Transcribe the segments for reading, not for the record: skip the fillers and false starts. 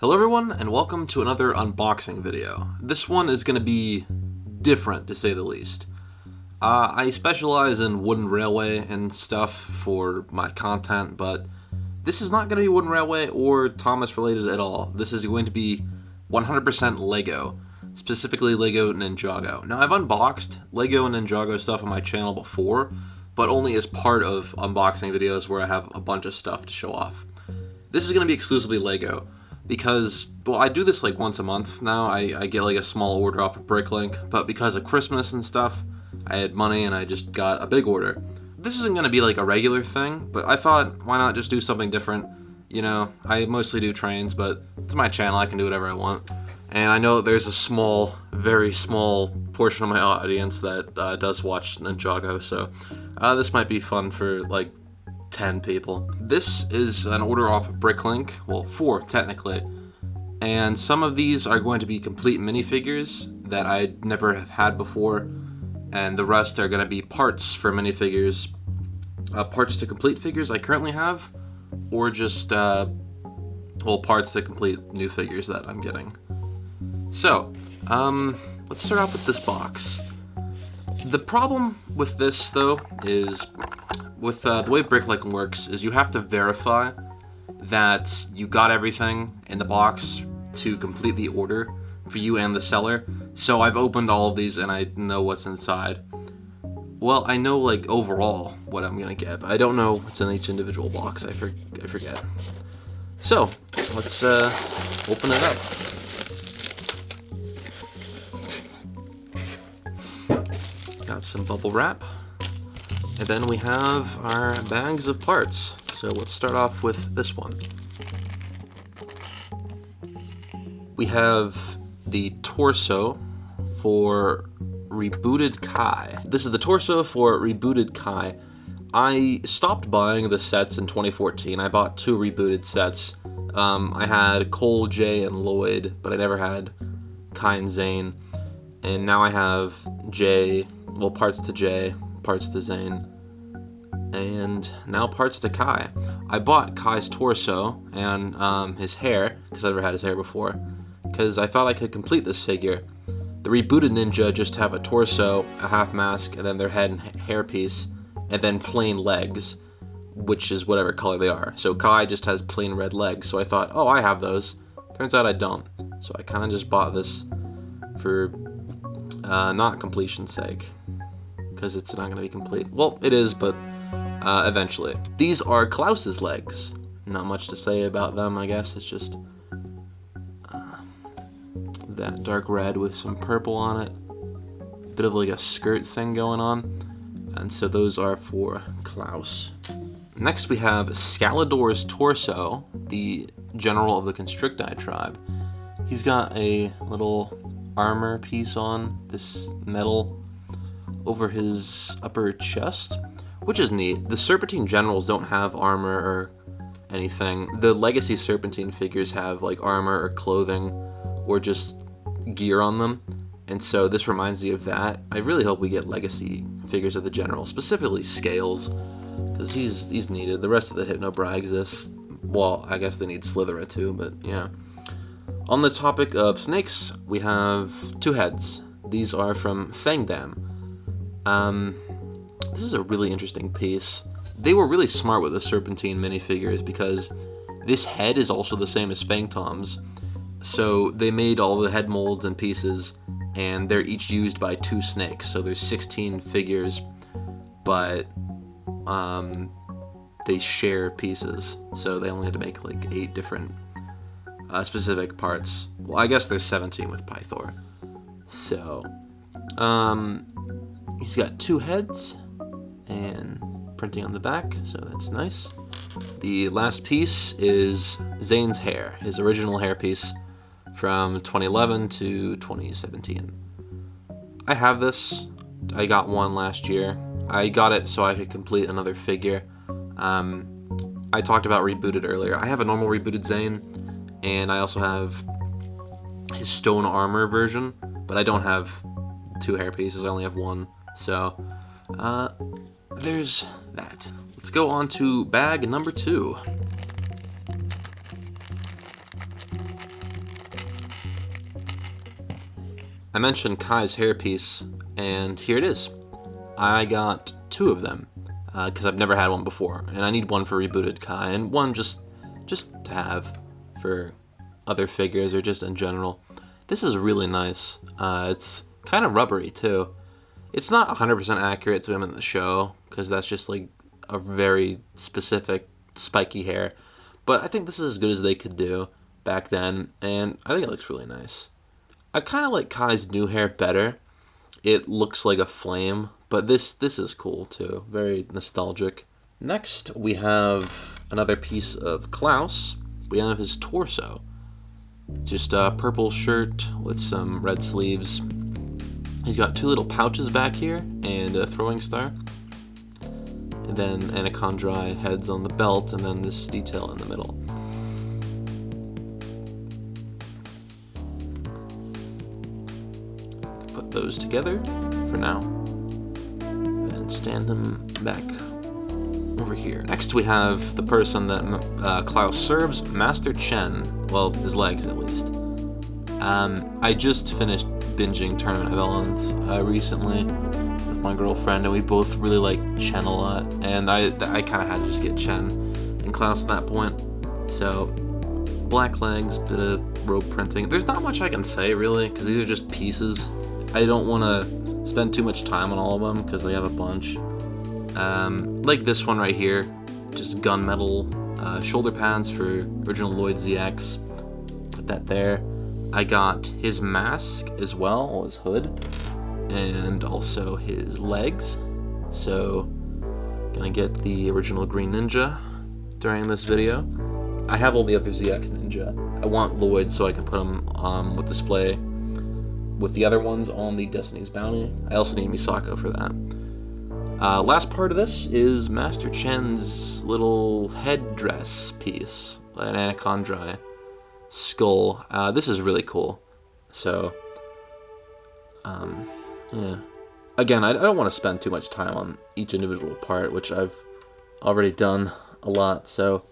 Hello everyone, and welcome to another unboxing video. This one is going to be different, to say the least. I specialize in wooden railway and stuff for my content, but this is not going to be wooden railway or Thomas related at all. This is going to be 100% Lego, specifically Lego Ninjago. Now, I've unboxed Lego and Ninjago stuff on my channel before, but only as part of unboxing videos where I have a bunch of stuff to show off. This is going to be exclusively Lego. Because, well, I do this like once a month now. I get like a small order off of Bricklink, but because of Christmas and stuff, I had money and I just got a big order. This isn't going to be like a regular thing, but I thought, why not just do something different? You know, I mostly do trains, but it's my channel, I can do whatever I want. And I know there's a small, very small portion of my audience that does watch Ninjago, so this might be fun for like 10 people. This is an order off of Bricklink, well, 4 technically, and some of these are going to be complete minifigures that I never have had before, and the rest are going to be parts for minifigures, parts to complete figures I currently have, or just, well, parts to complete new figures that I'm getting. So, let's start off with this box. The problem with this, though, is with the way Bricklink works is you have to verify that you got everything in the box to complete the order for you and the seller. So I've opened all of these and I know what's inside. Well, I know like overall what I'm gonna get, but I don't know what's in each individual box. I forget. So let's open it up. Got some bubble wrap. And then we have our bags of parts. So let's start off with this one. We have the torso for Rebooted Kai. This is the torso for Rebooted Kai. I stopped buying the sets in 2014. I bought 2 rebooted sets. I had Cole, Jay, and Lloyd, but I never had Kai and Zane. And now I have Jay, well, parts to Jay, parts to Zane, and now parts to Kai. I bought Kai's torso and his hair, because I never had his hair before, because I thought I could complete this figure. The rebooted ninja just have a torso, a half mask, and then their head and hair piece, and then plain legs, which is whatever color they are. So Kai just has plain red legs, so I thought, oh, I have those. Turns out I don't. So I kind of just bought this for not completion's sake, because it's not going to be complete. Well, it is, but eventually. These are Klaus's legs. Not much to say about them, I guess. It's just that dark red with some purple on it. Bit of like a skirt thing going on. And so those are for Klaus. Next we have Scalador's torso, the general of the Constricti tribe. He's got a little armor piece on, this metal over his upper chest, which is neat. The Serpentine generals don't have armor or anything. The Legacy Serpentine figures have like armor or clothing or just gear on them, and so this reminds me of that. I really hope we get Legacy figures of the general, specifically Scales, because he's needed. The rest of the Hypnobra exists. Well, I guess they need Slithera too, but yeah. On the topic of snakes, we have 2 heads. These are from Fangnam. This is a really interesting piece. They were really smart with the Serpentine minifigures because this head is also the same as Fangtom's. So they made all the head molds and pieces, and they're each used by 2 snakes. So there's 16 figures, but they share pieces. So they only had to make like 8 different specific parts. Well, I guess there's 17 with Pythor. So, he's got 2 heads and printing on the back, so that's nice. The last piece is Zane's hair, his original hairpiece from 2011 to 2017. I have this. I got one last year. I got it so I could complete another figure. I talked about rebooted earlier. I have a normal rebooted Zane, and I also have his stone armor version, but I don't have 2 hair pieces. I only have 1. So, there's that. Let's go on to bag number 2. I mentioned Kai's hairpiece, and here it is. I got 2 of them, because I've never had one before, and I need one for rebooted Kai, and one just to have for other figures, or just in general. This is really nice. It's kind of rubbery, too. It's not 100% accurate to him in the show, because that's just like a very specific spiky hair, but I think this is as good as they could do back then, and I think it looks really nice. I kind of like Kai's new hair better. It looks like a flame, but this is cool too. Very nostalgic. Next, we have another piece of Klaus. We have his torso. Just a purple shirt with some red sleeves. He's got 2 little pouches back here and a throwing star. And then Anacondrae heads on the belt, and then this detail in the middle. Put those together for now, and stand them back over here. Next we have the person that Klaus serves, Master Chen. Well, his legs at least. I just finished binging Tournament of Villains recently with my girlfriend, and we both really like Chen a lot, and I kind of had to just get Chen and Klaus at that point. So, black legs, bit of robe printing. There's not much I can say really, because these are just pieces. I don't want to spend too much time on all of them, because I have a bunch. Like this one right here, just gunmetal shoulder pads for original Lloyd ZX. Put that there. I got his mask as well, his hood, and also his legs. So, gonna get the original Green Ninja during this video. I have all the other ZX Ninja. I want Lloyd so I can put him with display with the other ones on the Destiny's Bounty. I also need Misako for that. Last part of this is Master Chen's little headdress piece, an Anacondrae skull. This is really cool. So, yeah. Again, I don't want to spend too much time on each individual part, which I've already done a lot, so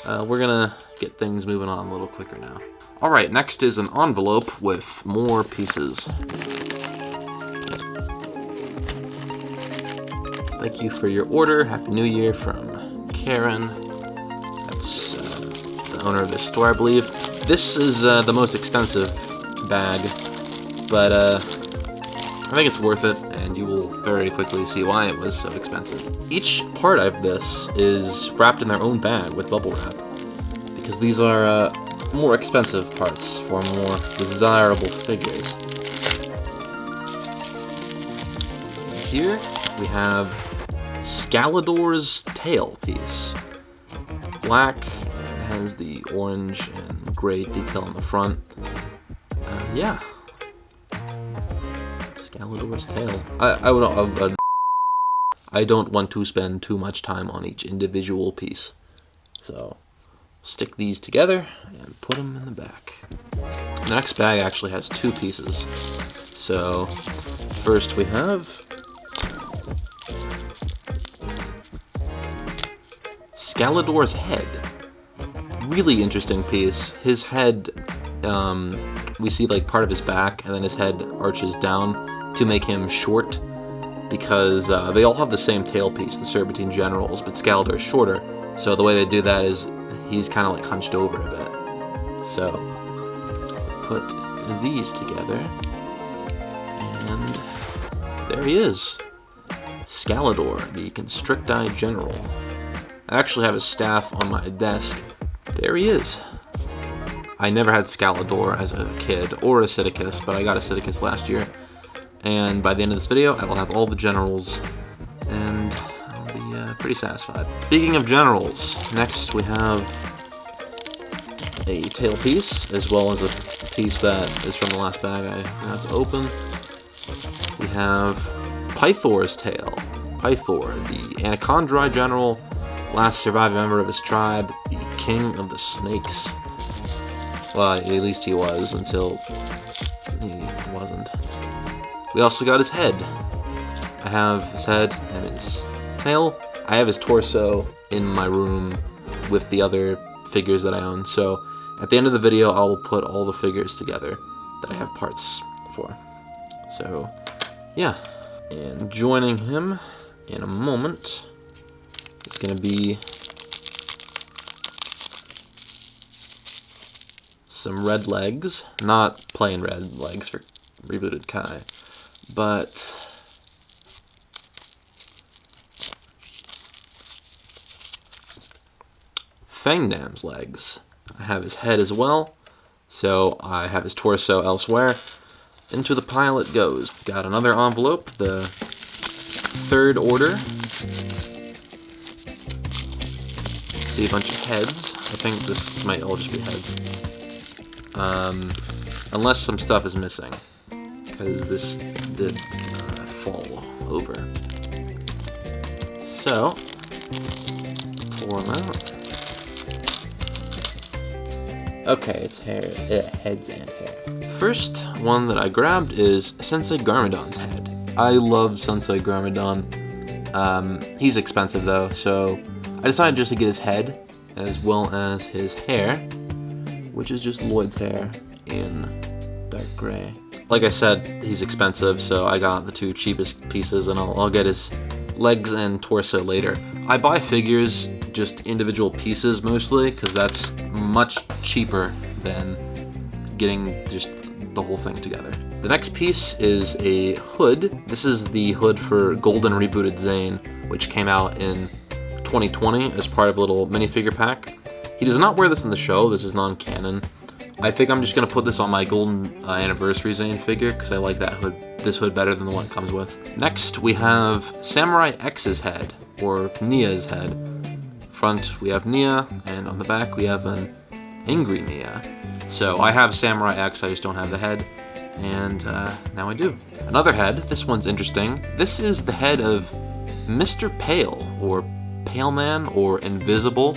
we're gonna get things moving on a little quicker now. Alright, next is an envelope with more pieces. Thank you for your order. Happy New Year from Karen. That's the owner of this store, I believe. This is the most expensive bag, but I think it's worth it, and you will very quickly see why it was so expensive. Each part of this is wrapped in their own bag with bubble wrap, because these are more expensive parts for more desirable figures. Here we have Scalador's tail piece. Black, has the orange and gray detail on the front. Yeah. Scalador's tail. I don't want to spend too much time on each individual piece. So, stick these together and put them in the back. The next bag actually has 2 pieces. So, first we have Scalador's head. Really interesting piece. His head, we see like part of his back, and then his head arches down to make him short, because they all have the same tail piece, the Serpentine Generals, but Scalador's shorter. So the way they do that is he's kind of like hunched over a bit. So put these together, and there he is. Scalador, the Constricti General. I actually have his staff on my desk. There he is. I never had Scalador as a kid, or a Sidicus, but I got a Sidicus last year. And by the end of this video, I will have all the generals, and I'll be pretty satisfied. Speaking of generals, next we have a tail piece, as well as a piece that is from the last bag I forgot to open. We have Pythor's tail. Pythor, the Anacondrae general, last surviving member of his tribe, the king of the snakes. Well, at least he was, until he wasn't. We also got his head. I have his head and his tail. I have his torso in my room with the other figures that I own, so at the end of the video, I will put all the figures together that I have parts for. So, yeah. And joining him in a moment is going to be some red legs. Not plain red legs for rebooted Kai, but Fangnam's legs. I have his head as well, so I have his torso elsewhere. Into the pile it goes. Got another envelope, the third order. See a bunch of heads. I think this might all just be heads. Unless some stuff is missing, because this did fall over. So, pour them out. Okay, it's hair, heads and hair. First one that I grabbed is Sensei Garmadon's head. I love Sensei Garmadon. He's expensive though, so I decided just to get his head as well as his hair, which is just Lloyd's hair in dark gray. Like I said, he's expensive, so I got the two cheapest pieces, and I'll get his legs and torso later. I buy figures, just individual pieces mostly, because that's much cheaper than getting just the whole thing together. The next piece is a hood. This is the hood for Golden Rebooted Zane, which came out in 2020 as part of a little minifigure pack. He does not wear this in the show, this is non-canon. I think I'm just going to put this on my Golden Anniversary Zane figure, because I like that hood, this hood better than the one it comes with. Next, we have Samurai X's head, or Nia's head. Front, we have Nia, and on the back, we have an angry Nia. So I have Samurai X, I just don't have the head, and now I do. Another head, this one's interesting. This is the head of Mr. Pale, or Pale Man, or Invisible.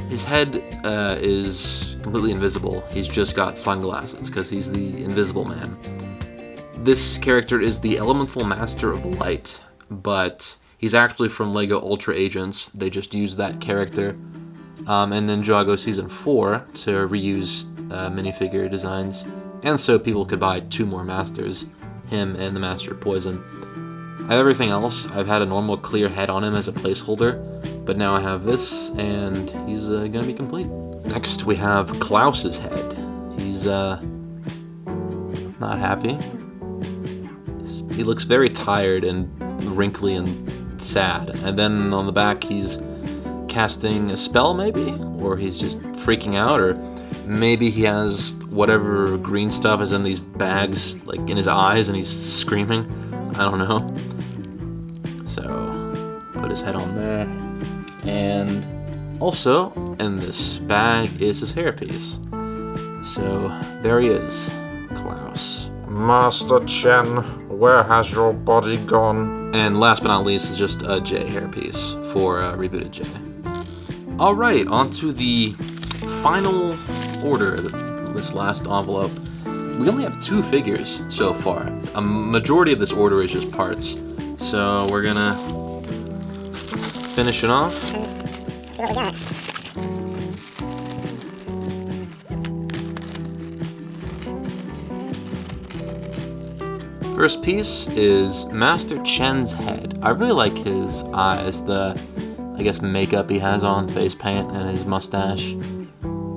His head is completely invisible. He's just got sunglasses, because he's the Invisible Man. This character is the Elemental Master of Light, but he's actually from LEGO Ultra Agents. They just used that character in Ninjago Season 4 to reuse minifigure designs, and so people could buy two more Masters, him and the Master of Poison. I have everything else. I've had a normal clear head on him as a placeholder, but now I have this, and he's gonna be complete. Next, we have Klaus's head. He's not happy. He looks very tired and wrinkly and sad. And then on the back, he's casting a spell, maybe? Or he's just freaking out, or maybe he has whatever green stuff is in these bags, like in his eyes, and he's screaming. I don't know. So, put his head on there. And also, in this bag is his hairpiece. So, there he is, Klaus. Master Chen, where has your body gone? And last but not least is just a J hairpiece for Rebooted J. Alright, on to the final order, this last envelope. We only have 2 figures so far. A majority of this order is just parts. So we're gonna finish it off. First piece is Master Chen's head. I really like his eyes, the, I guess, makeup he has on, face paint, and his mustache,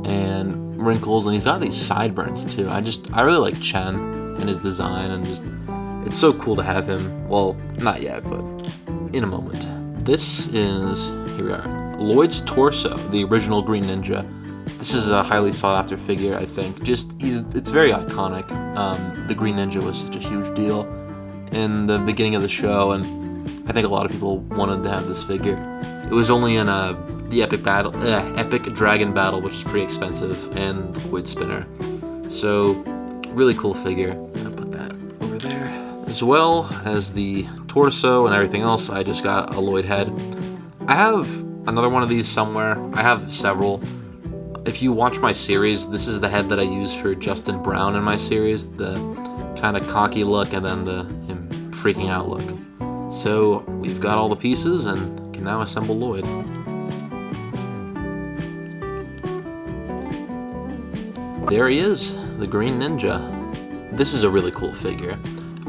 and wrinkles, and he's got these sideburns too. I really like Chen and his design, and just, it's so cool to have him. Well, not yet, but in a moment. This is, here we are, Lloyd's torso, the original Green Ninja. This is a highly sought after figure, I think. It's very iconic. The Green Ninja was such a huge deal in the beginning of the show, and I think a lot of people wanted to have this figure. It was only in the Epic Dragon Battle, which is pretty expensive, and the Void Spinner. So, really cool figure. I'm gonna put that over there. As well as the torso and everything else, I just got a Lloyd head. I have another one of these somewhere. I have several. If you watch my series, this is the head that I use for Justin Brown in my series, the kind of cocky look and then the him freaking out look. So we've got all the pieces and can now assemble Lloyd. There he is, the Green Ninja. This is a really cool figure.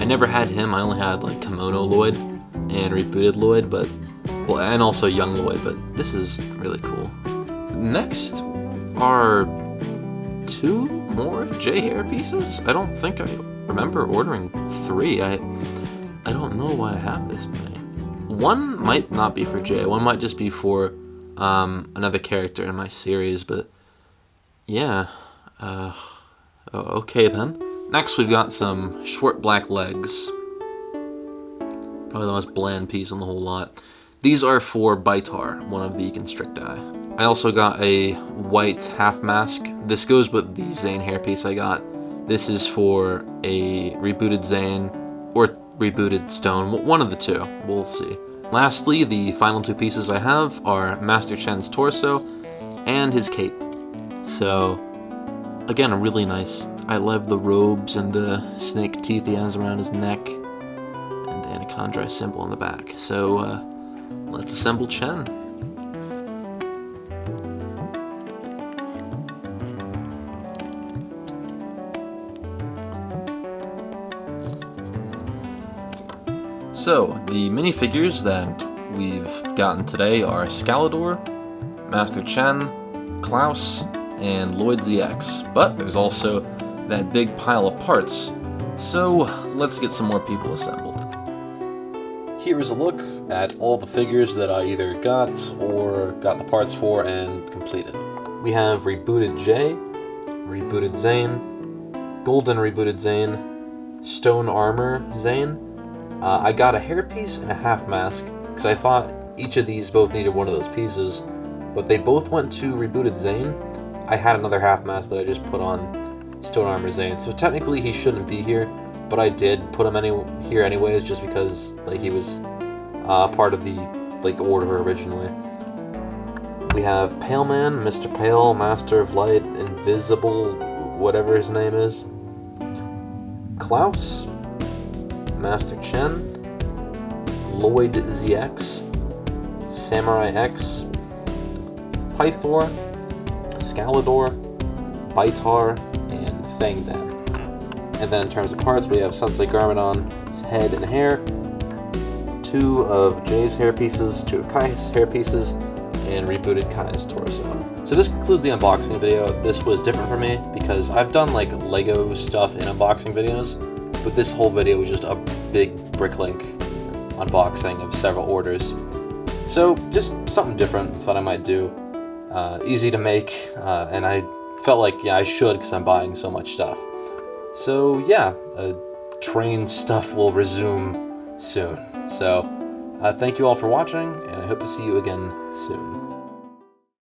I never had him. I only had like Kimono Lloyd and Rebooted Lloyd, but well, and also Young Lloyd. But this is really cool. Next are 2 more J hair pieces. I don't think I remember ordering 3. I don't know why I have this many. One might not be for Jay. One might just be for another character in my series. But yeah, okay then. Next we've got some short black legs. Probably the most bland piece in the whole lot. These are for Pythor, one of the Constricti. I also got a white half mask. This goes with the Zane hairpiece I got. This is for a rebooted Zane or rebooted Stone, one of the two. We'll see. Lastly, the final 2 pieces I have are Master Chen's torso and his cape. So, again, a really nice. I love the robes and the snake teeth he has around his neck, and the Anaconda symbol on the back. So, let's assemble Chen. So, the minifigures that we've gotten today are Scalador, Master Chen, Klaus, and Lloyd ZX. But there's also that big pile of parts, so let's get some more people assembled. Here is a look at all the figures that I either got or got the parts for and completed. We have Rebooted Jay, Rebooted Zane, Golden Rebooted Zane, Stone Armor Zane. I got a hairpiece and a half mask, because I thought each of these both needed one of those pieces, but they both went to Rebooted Zane. I had another half mask that I just put on Stone Armor Zane, so technically he shouldn't be here, but I did put him here anyways, just because like he was part of the like order originally. We have Pale Man, Mr. Pale, Master of Light, Invisible, whatever his name is, Klaus, Master Chen, Lloyd ZX, Samurai X, Pythor, Scalador, Pythor, and Fangnam. And then in terms of parts, we have Sensei Garmadon's head and hair, 2 of Jay's hair pieces, 2 of Kai's hair pieces, and rebooted Kai's torso. So this concludes the unboxing video. This was different for me because I've done like Lego stuff in unboxing videos, but this whole video was just a big Bricklink unboxing of several orders. So just something different thought I might do. Easy to make, and I felt like, yeah, I should because I'm buying so much stuff. So yeah, train stuff will resume soon. So thank you all for watching, and I hope to see you again soon.